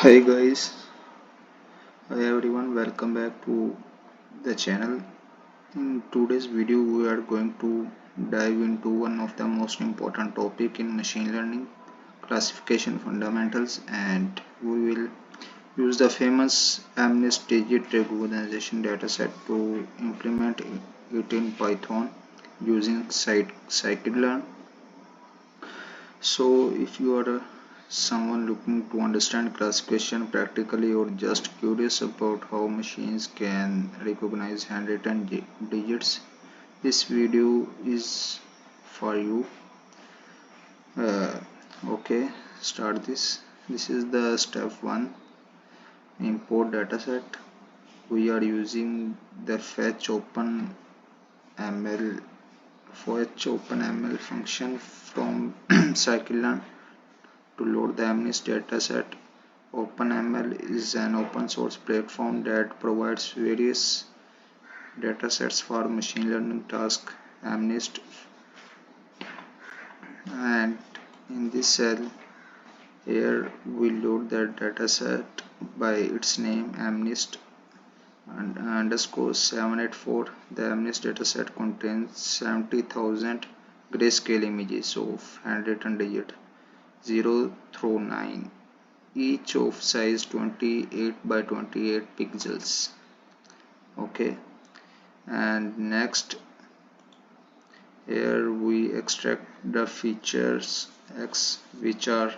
Hi guys, hi everyone, welcome back to the channel. In today's video we are going to dive into one of the most important topic in machine learning, classification fundamentals, and we will use the famous MNIST digit recognition dataset to implement it in Python using Scikit-learn. So if you are someone looking to understand classification practically or just curious about how machines can recognize handwritten digits, this video is for you. Okay, start this. This is the step 1, import dataset. We are using the fetch openML function from Scikit-learn to load the MNIST dataset. OpenML is an open source platform that provides various datasets for machine learning tasks. MNIST, and in this cell here we load the dataset by its name MNIST and underscore 784. The MNIST dataset contains 70,000 grayscale images of handwritten digit 0 through 9, each of size 28 by 28 pixels. Okay, and next here we extract the features X, which are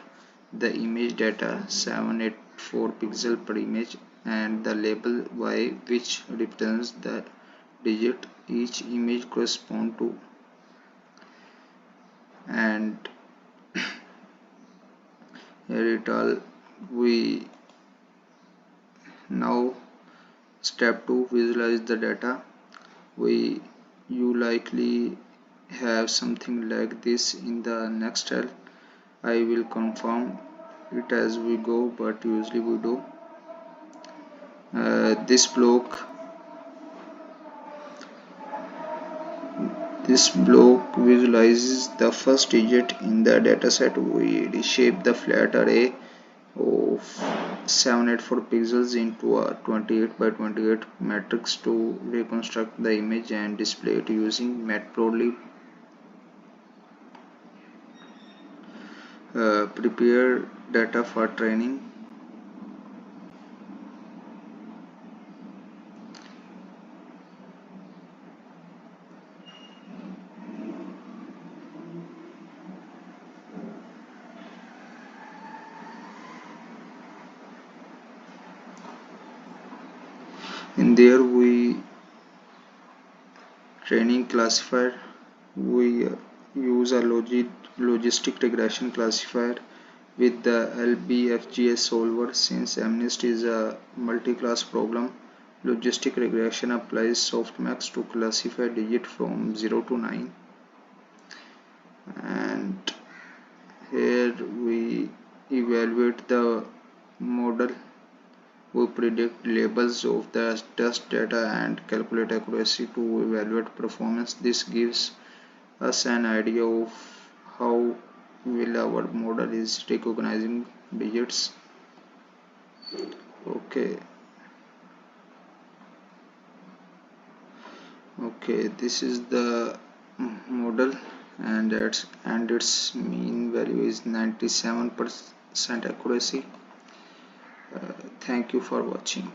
the image data 784 pixel per image, and the label Y, which represents the digit each image corresponds to. And here it all. We now step 2, visualize the data. You likely have something like this in the next cell. I will confirm it as we go, but usually we do. This block visualizes the first digit in the dataset. We reshape the flat array of 784 pixels into a 28 by 28 matrix to reconstruct the image and display it using matplotlib. Prepare data for training. In there we training classifier. We use a logistic regression classifier with the LBFGS solver. Since MNIST is a multi-class problem, logistic regression applies softmax to classify digit from 0 to 9. And here we evaluate the model. We predict labels of the test data and calculate accuracy to evaluate performance. This gives us an idea of how well our model is recognizing digits. Okay, this is the model, and its mean value is 97% accuracy. Thank you for watching.